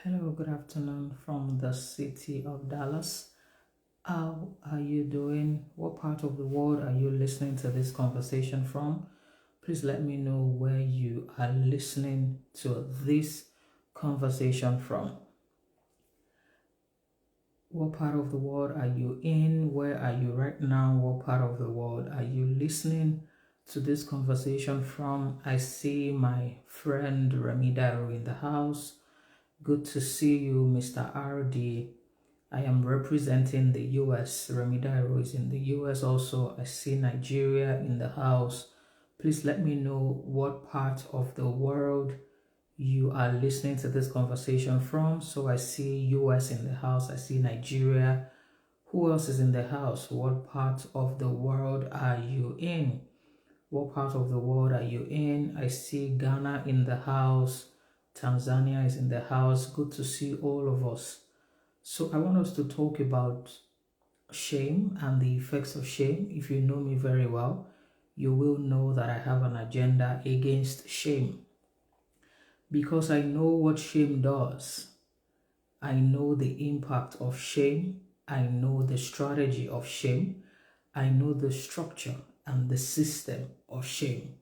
Hello, good afternoon from the city of Dallas. How are you doing? What part of the world are you listening to this conversation from? Please let me know where you are listening to this conversation from. What part of the world are you in? Where are you right now? What part of the world are you listening to this conversation from? I see my friend Ramidaro in the house. Good to see you, Mr. RD. I am representing the US. Remidairo is in the US also. I see Nigeria in the house. Please let me know what part of the world you are listening to this conversation from. So I see US in the house. I see Nigeria. Who else is in the house? What part of the world are you in? What part of the world are you in? I see Ghana in the house. Tanzania is in the house. Good to see all of us. So I want us to talk about shame and the effects of shame. If you know me very well, you will know that I have an agenda against shame because I know what shame does. I know the impact of shame. I know the strategy of shame. I know the structure and the system of shame.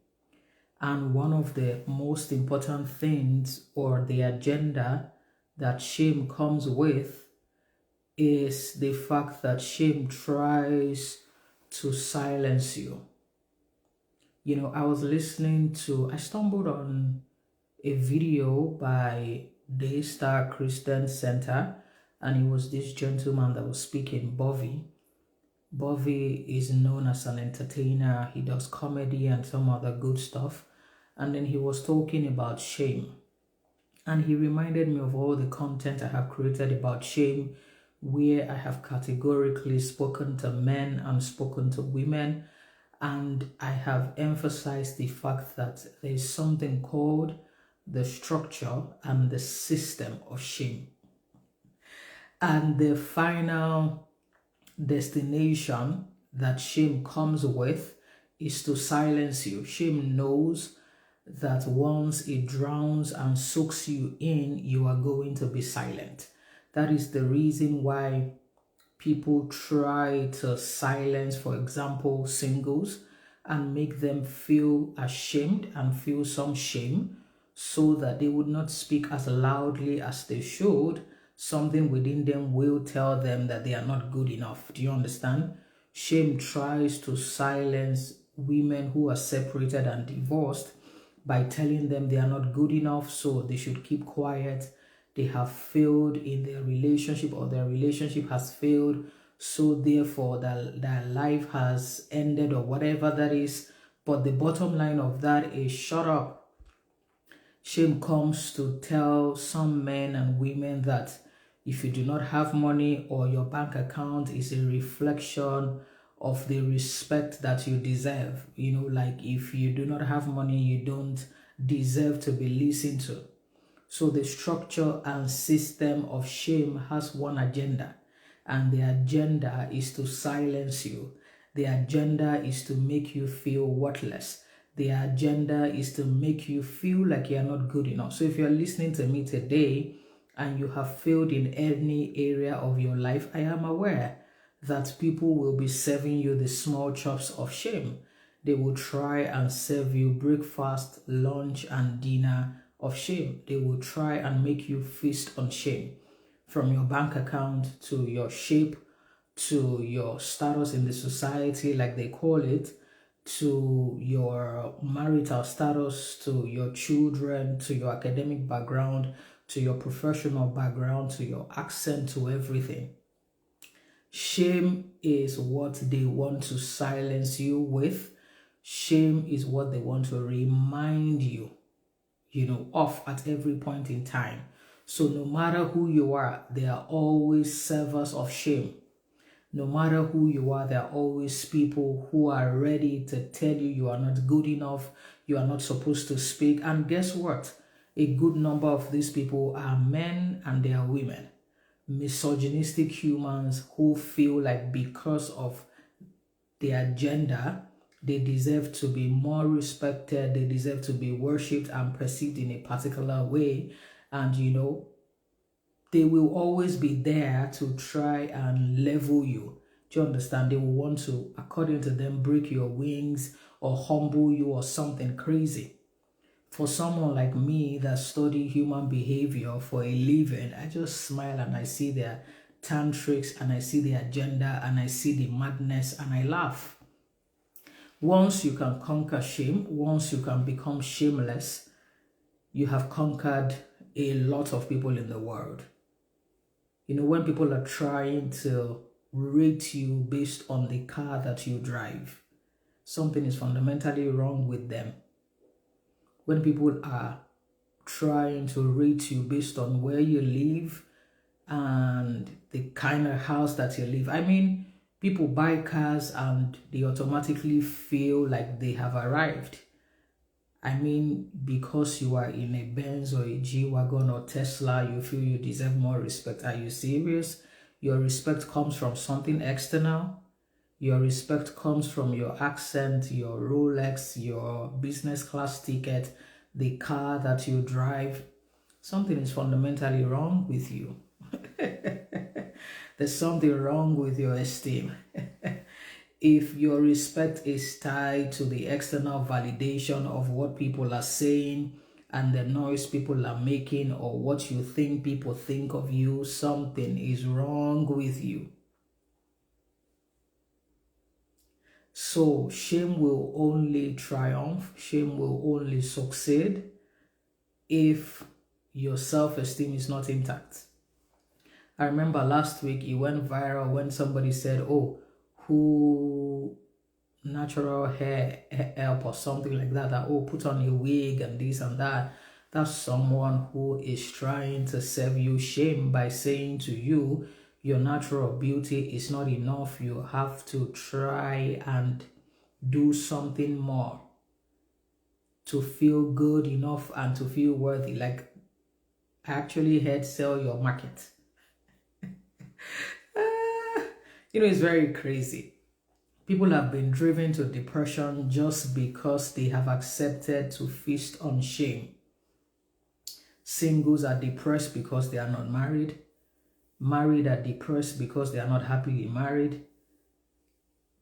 And one of the most important things or the agenda that shame comes with is the fact that shame tries to silence you. You know, I stumbled on a video by Daystar Christian Center, and it was this gentleman that was speaking, Bovey. Bovey is known as an entertainer. He does comedy and some other good stuff. And then he was talking about shame. And he reminded me of all the content I have created about shame, where I have categorically spoken to men and spoken to women. And I have emphasized the fact that there is something called the structure and the system of shame. And the final destination that shame comes with is to silence you. Shame knows that once it drowns and soaks you in, you are going to be silent. That is the reason why people try to silence, for example, singles and make them feel ashamed and feel some shame so that they would not speak as loudly as they should. Something within them will tell them that they are not good enough. Do you understand? Shame tries to silence women who are separated and divorced by telling them they are not good enough, so they should keep quiet. They have failed in their relationship, or their relationship has failed, so therefore their life has ended, or whatever that is. But the bottom line of that is shut up. Shame comes to tell some men and women that if you do not have money, or your bank account is a reflection of the respect that you deserve. You know, like if you do not have money, you don't deserve to be listened to. So the structure and system of shame has one agenda, and the agenda is to silence you. The agenda is to make you feel worthless. The agenda is to make you feel like you're not good enough. So if you're listening to me today and you have failed in any area of your life, I am aware that people will be serving you the small chops of shame. They will try and serve you breakfast, lunch, and dinner of shame. They will try and make you feast on shame, from your bank account to your shape to your status in the society, like they call it, to your marital status, to your children, to your academic background, to your professional background, to your accent, to everything. Shame is what they want to silence you with. Shame is what they want to remind you, of at every point in time. So no matter who you are, there are always servers of shame. No matter who you are, there are always people who are ready to tell you you are not good enough, you are not supposed to speak. And guess what? A good number of these people are men and they are women. Misogynistic humans who feel like because of the agenda, they deserve to be more respected, they deserve to be worshipped and perceived in a particular way. And They will always be there to try and level you. Do you understand? They will want to, according to them, break your wings or humble you or something crazy. For someone like me that study human behavior for a living, I just smile and I see their tantrics and I see the agenda and I see the madness and I laugh. Once you can conquer shame, once you can become shameless, you have conquered a lot of people in the world. You know, when people are trying to rate you based on the car that you drive, something is fundamentally wrong with them. When people are trying to rate you based on where you live and the kind of house that you live. I mean, people buy cars and they automatically feel like they have arrived. I mean, because you are in a Benz or a G-Wagon or Tesla, you feel you deserve more respect. Are you serious? Your respect comes from something external. Your respect comes from your accent, your Rolex, your business class ticket, the car that you drive. Something is fundamentally wrong with you. There's something wrong with your esteem. If your respect is tied to the external validation of what people are saying and the noise people are making or what you think people think of you, something is wrong with you. So shame will only triumph, shame will only succeed if your self-esteem is not intact. I remember last week it went viral when somebody said, oh, who natural hair help or something like that, that, oh, put on a wig and this and that. That's someone who is trying to serve you shame by saying to you, your natural beauty is not enough. You have to try and do something more to feel good enough and to feel worthy. Like, actually head sell your market. You know, it's very crazy. People have been driven to depression just because they have accepted to feast on shame. Singles are depressed because they are not married. Married are depressed because they are not happily married.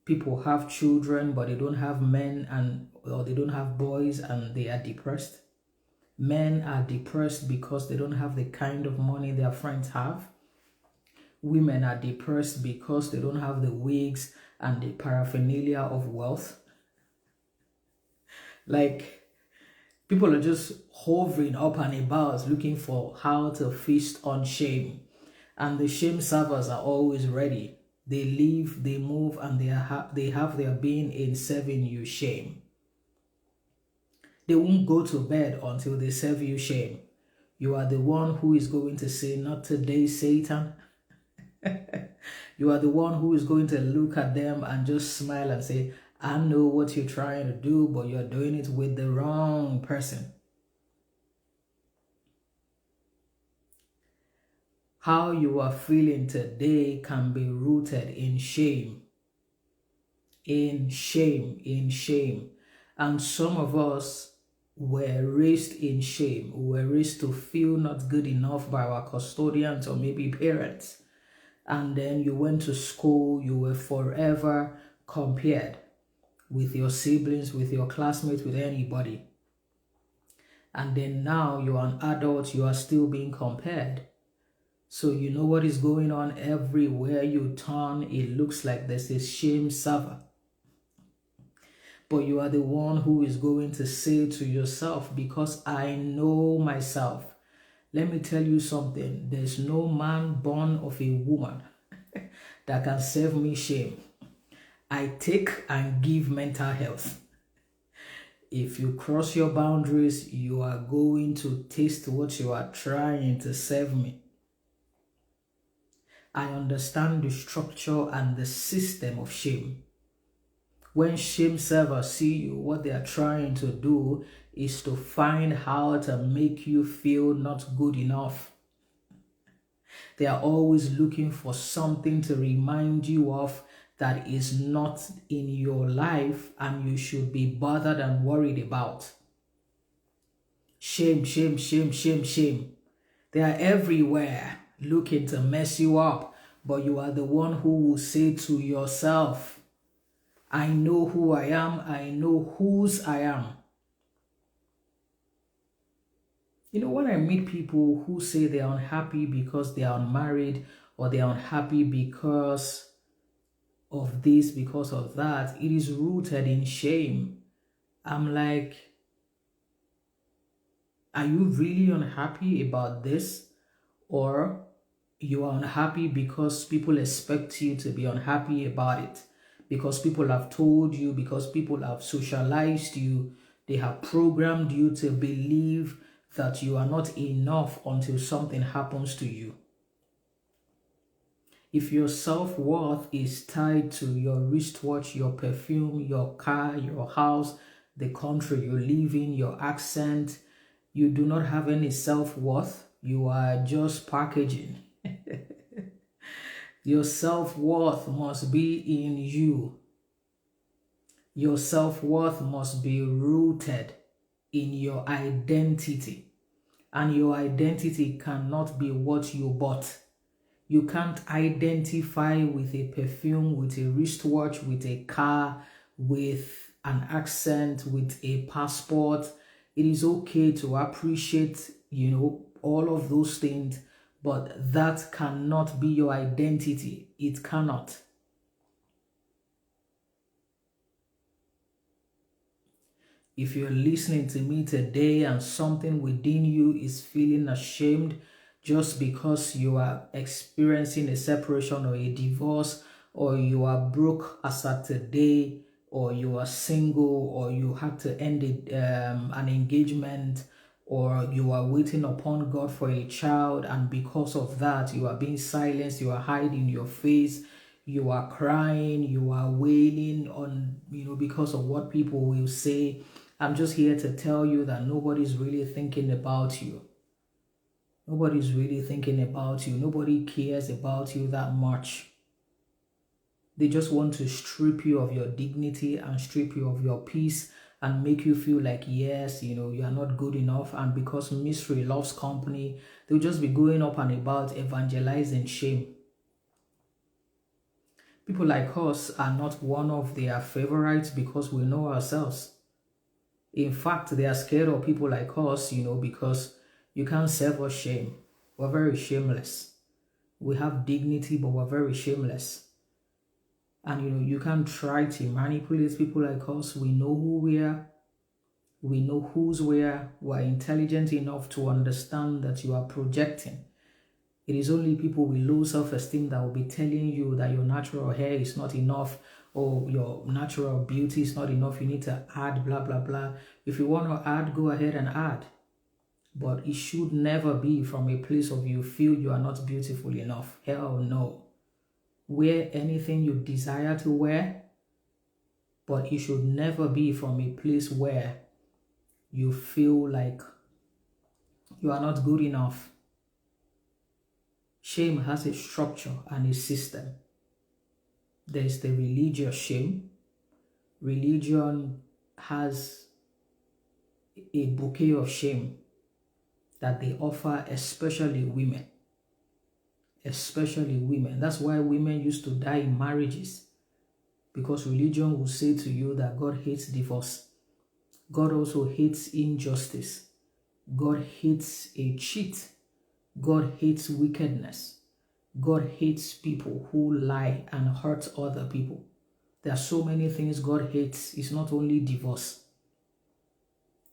People have children but they don't have men or they don't have boys and they are depressed. Men are depressed because they don't have the kind of money their friends have. Women are depressed because they don't have the wigs and the paraphernalia of wealth. Like, people are just hovering up and about looking for how to feast on shame. And the shame servers are always ready. They live, they move, and they have their being in serving you shame. They won't go to bed until they serve you shame. You are the one who is going to say, not today, Satan. You are the one who is going to look at them and just smile and say, I know what you're trying to do, but you're doing it with the wrong person. How you are feeling today can be rooted in shame. In shame, in shame. And some of us were raised in shame. We were raised to feel not good enough by our custodians or maybe parents. And then you went to school, you were forever compared with your siblings, with your classmates, with anybody. And then now you're an adult, you are still being compared. So you know what is going on everywhere you turn. It looks like there's a shame server. But you are the one who is going to say to yourself, because I know myself. Let me tell you something. There's no man born of a woman that can serve me shame. I take and give mental health. If you cross your boundaries, you are going to taste what you are trying to serve me. I understand the structure and the system of shame. When shame servers see you, what they are trying to do is to find how to make you feel not good enough. They are always looking for something to remind you of that is not in your life and you should be bothered and worried about. Shame, shame, shame, shame, shame. They are everywhere. looking to mess you up, but you are the one who will say to yourself, I know who I am, I know whose I am. You know, when I meet people who say they are unhappy because they are unmarried, or they are unhappy because of this, because of that, it is rooted in shame. I'm like, are you really unhappy about this? Or you are unhappy because people expect you to be unhappy about it? Because people have told you, because people have socialized you, they have programmed you to believe that you are not enough until something happens to you. If your self-worth is tied to your wristwatch, your perfume, your car, your house, the country you live in, your accent, you do not have any self-worth. You are just packaging. Your self-worth must be in you. Your self-worth must be rooted in your identity. And your identity cannot be what you bought. You can't identify with a perfume, with a wristwatch, with a car, with an accent, with a passport. It is okay to appreciate, all of those things, but that cannot be your identity. It cannot. If you're listening to me today and something within you is feeling ashamed just because you are experiencing a separation or a divorce, or you are broke as at today, or you are single, or you had to end an engagement, or you are waiting upon God for a child, and because of that you are being silenced, you are hiding your face, you are crying, you are wailing on, because of what people will say. I'm just here to tell you that nobody's really thinking about you. Nobody's really thinking about you. Nobody cares about you that much. They just want to strip you of your dignity and strip you of your peace and make you feel like, yes, you are not good enough. And because mystery loves company, they'll just be going up and about evangelizing shame. People like us are not one of their favorites because we know ourselves. In fact, they are scared of people like us, because you can't serve us shame. We're very shameless. We have dignity, but we're very shameless. And, you can't try to manipulate people like us. We know who we are. We know whose we are. We're intelligent enough to understand that you are projecting. It is only people with low self-esteem that will be telling you that your natural hair is not enough, or your natural beauty is not enough. You need to add blah, blah, blah. If you want to add, go ahead and add. But it should never be from a place of you feel you are not beautiful enough. Hell no. Wear anything you desire to wear, but it should never be from a place where you feel like you are not good enough. Shame has a structure and a system. There's the religious shame. Religion has a bouquet of shame that they offer, especially women. Especially women. That's why women used to die in marriages. Because religion will say to you that God hates divorce. God also hates injustice. God hates a cheat. God hates wickedness. God hates people who lie and hurt other people. There are so many things God hates. It's not only divorce.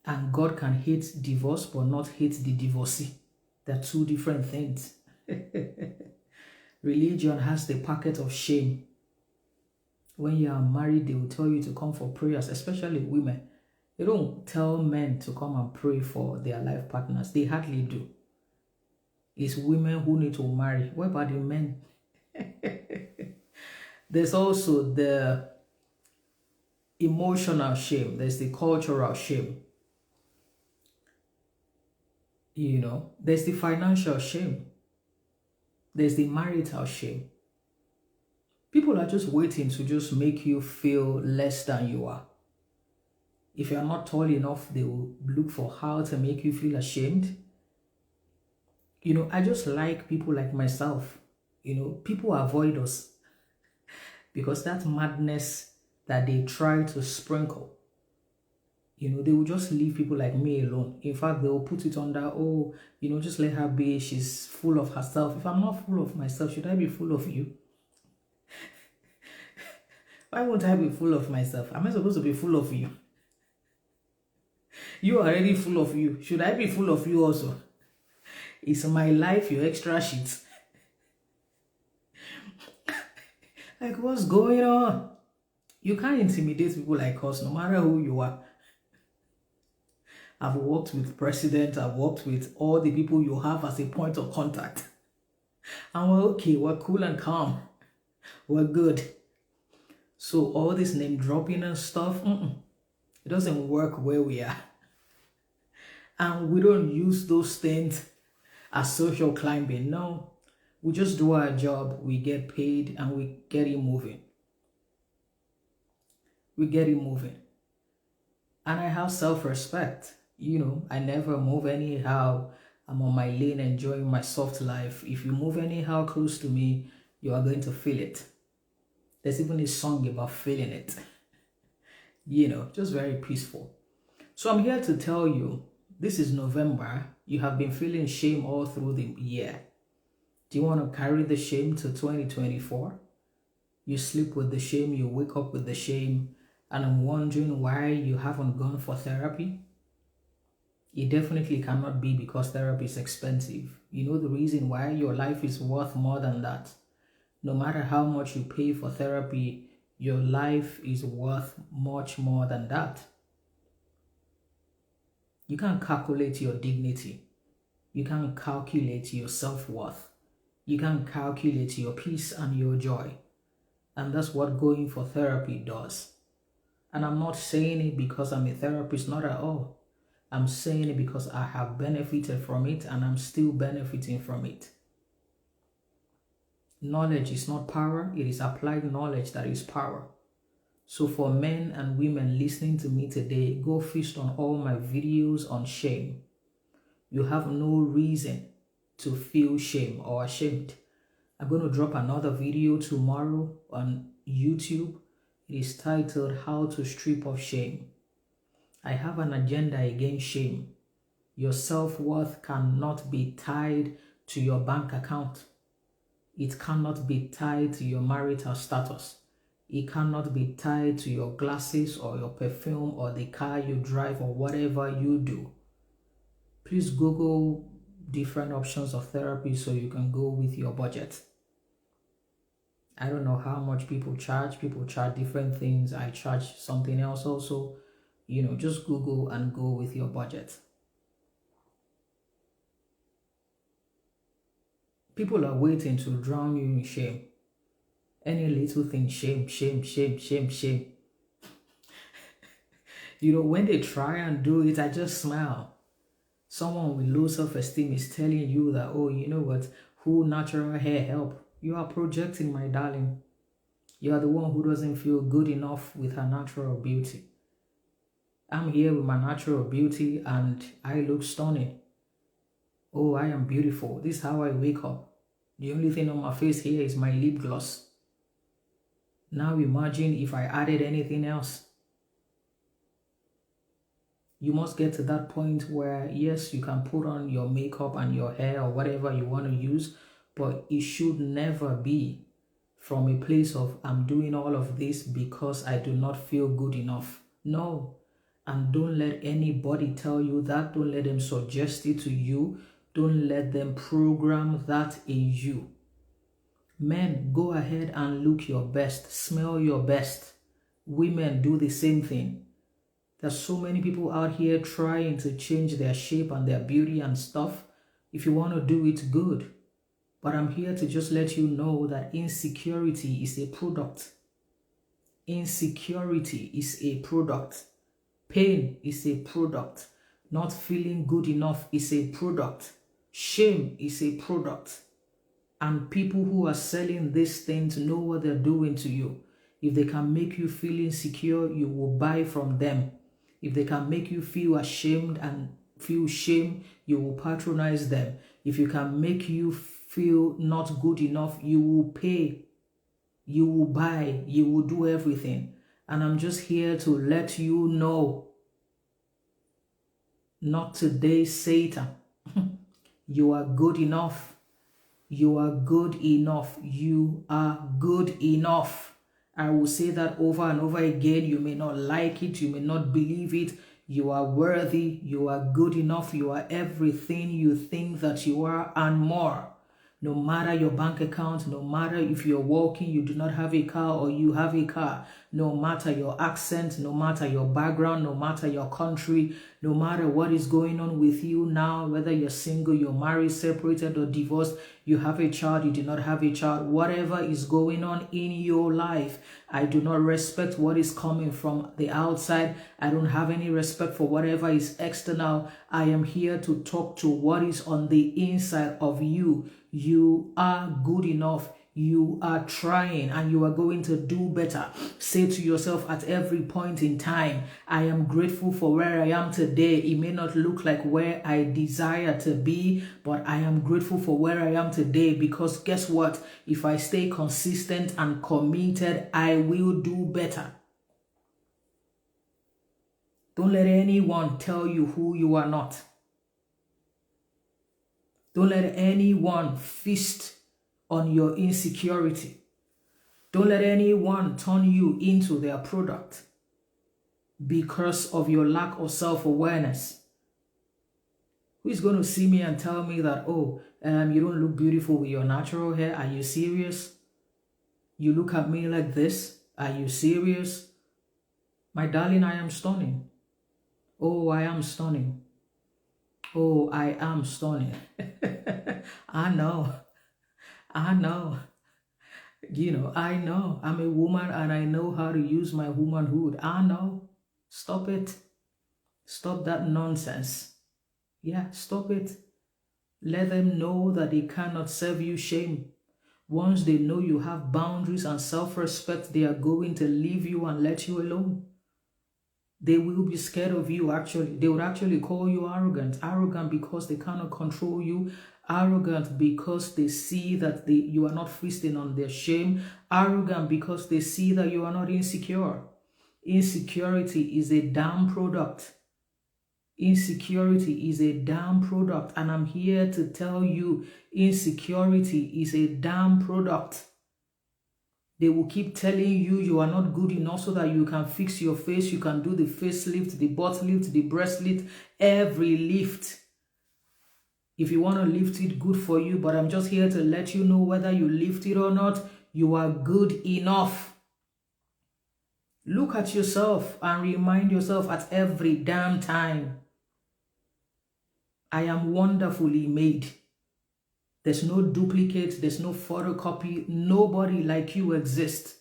And God can hate divorce but not hate the divorcee. They're two different things. Religion has the packet of shame. When you are married, they will tell you to come for prayers, especially women. They don't tell men to come and pray for their life partners. They hardly do. It's women who need to marry. What about the men? There's also the emotional shame. There's the cultural shame. There's the financial shame. There's the marital shame. People are just waiting to just make you feel less than you are. If you're not tall enough, they will look for how to make you feel ashamed. I just like people like myself. People avoid us because that madness that they try to sprinkle, they will just leave people like me alone. In fact, they will put it under, oh, just let her be. She's full of herself. If I'm not full of myself, should I be full of you? Why won't I be full of myself? Am I supposed to be full of you? You are already full of you. Should I be full of you also? Is my life your extra sheet? Like, what's going on? You can't intimidate people like us, no matter who you are. I've worked with president, I've worked with all the people you have as a point of contact. And we're okay, we're cool and calm. We're good. So all this name dropping and stuff, it doesn't work where we are. And we don't use those things as social climbing. No, we just do our job, we get paid, and we get it moving. We get it moving. And I have self-respect. I never move anyhow. I'm on my lane enjoying my soft life. If you move anyhow close to me, you are going to feel it. There's even a song about feeling it. Just very peaceful. So I'm here to tell you, this is November. You have been feeling shame all through the year. Do you want to carry the shame to 2024? You sleep with the shame, you wake up with the shame, and I'm wondering why you haven't gone for therapy. It definitely cannot be because therapy is expensive. You know the reason why? Your life is worth more than that. No matter how much you pay for therapy, your life is worth much more than that. You can't calculate your dignity. You can't calculate your self-worth. You can't calculate your peace and your joy. And that's what going for therapy does. And I'm not saying it because I'm a therapist, not at all. I'm saying it because I have benefited from it and I'm still benefiting from it. Knowledge is not power, it is applied knowledge that is power. So for men and women listening to me today, go feast on all my videos on shame. You have no reason to feel shame or ashamed. I'm going to drop another video tomorrow on YouTube. It is titled How to Strip Off Shame. I have an agenda against shame. Your self-worth cannot be tied to your bank account. It cannot be tied to your marital status. It cannot be tied to your glasses or your perfume or the car you drive or whatever you do. Please Google different options of therapy so you can go with your budget. I don't know how much people charge. People charge different things. I charge something else also. Just Google and go with your budget. People are waiting to drown you in shame. Any little thing, shame, shame, shame, shame, shame. When they try and do it, I just smile. Someone with low self-esteem is telling you that, oh, you know what, who natural hair help? You are projecting, my darling. You are the one who doesn't feel good enough with her natural beauty. I'm here with my natural beauty and I look stunning. Oh, I am beautiful. This is how I wake up. The only thing on my face here is my lip gloss. Now imagine if I added anything else. You must get to that point where, yes, you can put on your makeup and your hair or whatever you want to use, but it should never be from a place of, I'm doing all of this because I do not feel good enough. No. And don't let anybody tell you that. Don't let them suggest it to you. Don't let them program that in you. Men, go ahead and look your best. Smell your best. Women, do the same thing. There's so many people out here trying to change their shape and their beauty and stuff. If you want to do it, good. But I'm here to just let you know that insecurity is a product. Insecurity is a product. Pain is a product. Not feeling good enough is a product. Shame is a product. And people who are selling these things know what they're doing to you. If they can make you feel insecure, you will buy from them. If they can make you feel ashamed and feel shame, you will patronize them. if you can make you feel not good enough, you will pay, you will buy, you will do everything. And I'm just here to let you know, not today, Satan. You are good enough. You are good enough. You are good enough. I will say that over and over again. You may not like it. You may not believe it. You are worthy. You are good enough. You are everything you think that you are and more. No matter your bank account, no matter if you're walking, you do not have a car or you have a car, no matter your accent, no matter your background, no matter your country, no matter what is going on with you now, whether you're single, you're married, separated or divorced, you have a child, you do not have a child, whatever is going on in your life, I do not respect what is coming from the outside. I don't have any respect for whatever is external. I am here to talk to what is on the inside of you. You are good enough. You are trying and you are going to do better. Say to yourself at every point in time, I am grateful for where I am today. It may not look like where I desire to be, but I am grateful for where I am today, because guess what? If I stay consistent and committed, I will do better. Don't let anyone tell you who you are not. Don't let anyone feast on your insecurity. Don't let anyone turn you into their product because of your lack of self-awareness. Who is going to see me and tell me that, oh, you don't look beautiful with your natural hair? Are you serious? You look at me like this? Are you serious? My darling, I am stunning. Oh, I am stunning. Oh, I am stunning. I know. I know. I know. I'm a woman and I know how to use my womanhood. I know. Stop it. Stop that nonsense. Yeah, stop it. Let them know that they cannot serve you shame. Once they know you have boundaries and self-respect, they are going to leave you and let you alone. They will be scared of you, actually. They would actually call you arrogant. Arrogant because they cannot control you. Arrogant because they see that you are not feasting on their shame. Arrogant because they see that you are not insecure. Insecurity is a damn product. Insecurity is a damn product. And I'm here to tell you, insecurity is a damn product. They will keep telling you you are not good enough so that you can fix your face. You can do the facelift, the butt lift, the breast lift, every lift. If you want to lift it, good for you. But I'm just here to let you know whether you lift it or not, you are good enough. Look at yourself and remind yourself at every damn time, I am wonderfully made. There's no duplicate, there's no photocopy. Nobody like you exists.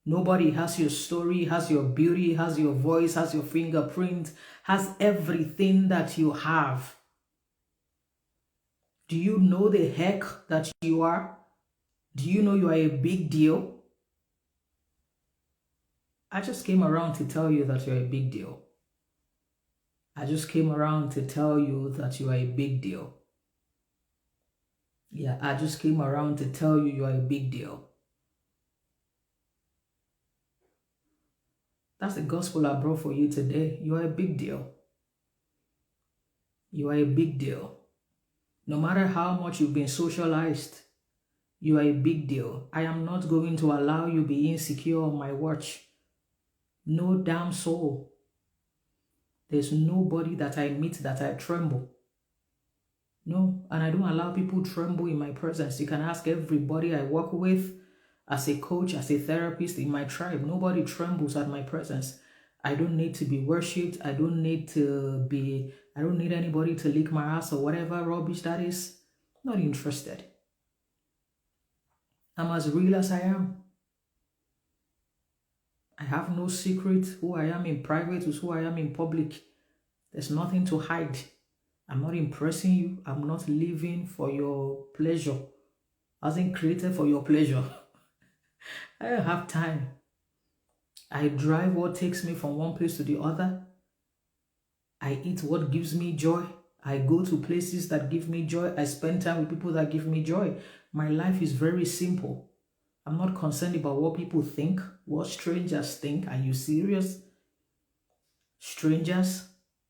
Nobody has your story, has your beauty, has your voice, has your fingerprint, has everything that you have. Do you know the heck that you are? Do you know you are a big deal? I just came around to tell you that you're a big deal. I just came around to tell you that you are a big deal. Yeah, I just came around to tell you you are a big deal. That's the gospel I brought for you today. You are a big deal. You are a big deal. No matter how much you've been socialized, you are a big deal. I am not going to allow you be insecure on my watch. No damn soul. There's nobody that I meet that I tremble. No, and I don't allow people tremble in my presence. You can ask everybody I work with, as a coach, as a therapist in my tribe. Nobody trembles at my presence. I don't need to be worshipped. I don't need anybody to lick my ass or whatever rubbish that is. Not interested. I'm as real as I am. I have no secret. Who I am in private is who I am in public. There's nothing to hide. I'm not impressing you. I'm not living for your pleasure. I wasn't created for your pleasure. I don't have time. I drive what takes me from one place to the other. I eat what gives me joy. I go to places that give me joy. I spend time with people that give me joy. My life is very simple. I'm not concerned about what people think, what strangers think. Are you serious? Strangers?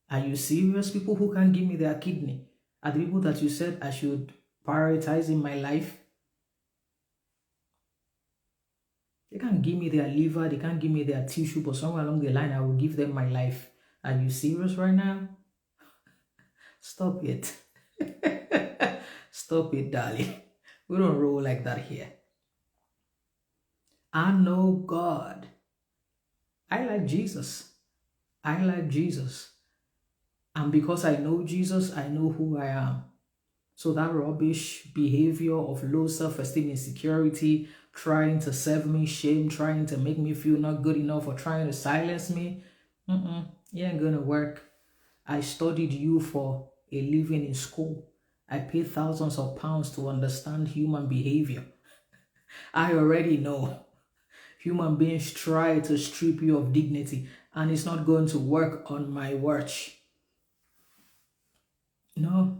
Are you serious? People who can't give me their kidney are the people that you said I should prioritize in my life. They can't give me their liver, they can't give me their tissue, but somewhere along the line, I will give them my life. Are you serious right now? Stop it. Stop it, darling. We don't roll like that here. I know God. I like Jesus. I like Jesus. And because I know Jesus, I know who I am. So that rubbish behavior of low self-esteem, insecurity, trying to serve me, shame, trying to make me feel not good enough, or trying to silence me, it ain't gonna work. I studied you for a living in school. I paid thousands of pounds to understand human behavior. I already know human beings try to strip you of dignity, and it's not going to work on my watch. No,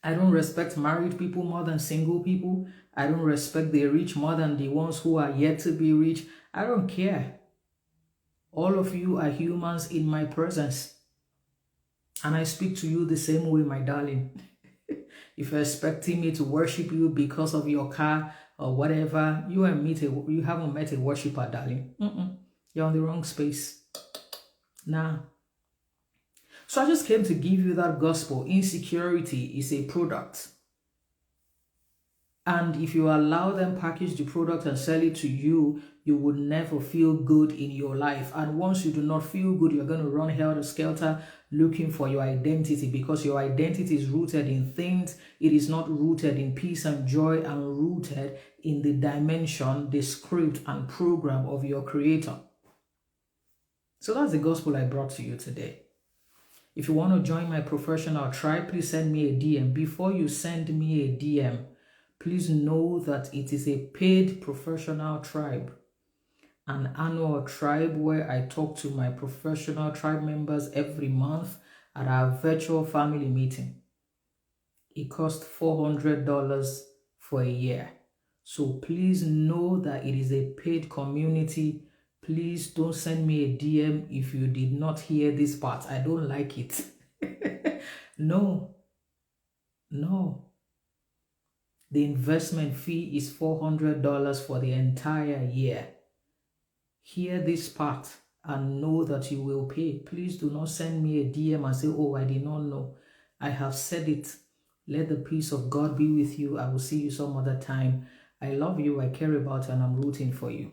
I don't respect married people more than single people. I don't respect the rich more than the ones who are yet to be rich. I don't care. All of you are humans in my presence. And I speak to you the same way, my darling. If you're expecting me to worship you because of your car or whatever, you haven't met a worshiper, darling. You're on the wrong space. Nah. So I just came to give you that gospel. Insecurity is a product. And if you allow them package the product and sell it to you, you would never feel good in your life. And once you do not feel good, you're going to run helter-skelter looking for your identity, because your identity is rooted in things. It is not rooted in peace and joy, and rooted in the dimension, the script and program of your creator. So that's the gospel I brought to you today. If you want to join my professional tribe, please send me a DM. Before you send me a DM, please know that it is a paid professional tribe, an annual tribe where I talk to my professional tribe members every month at our virtual family meeting. It costs $400 for a year. So please know that it is a paid community. Please don't send me a DM if you did not hear this part. I don't like it. No. The investment fee is $400 for the entire year. Hear this part and know that you will pay. Please do not send me a DM and say, oh, I did not know. I have said it. Let the peace of God be with you. I will see you some other time. I love you. I care about you, and I'm rooting for you.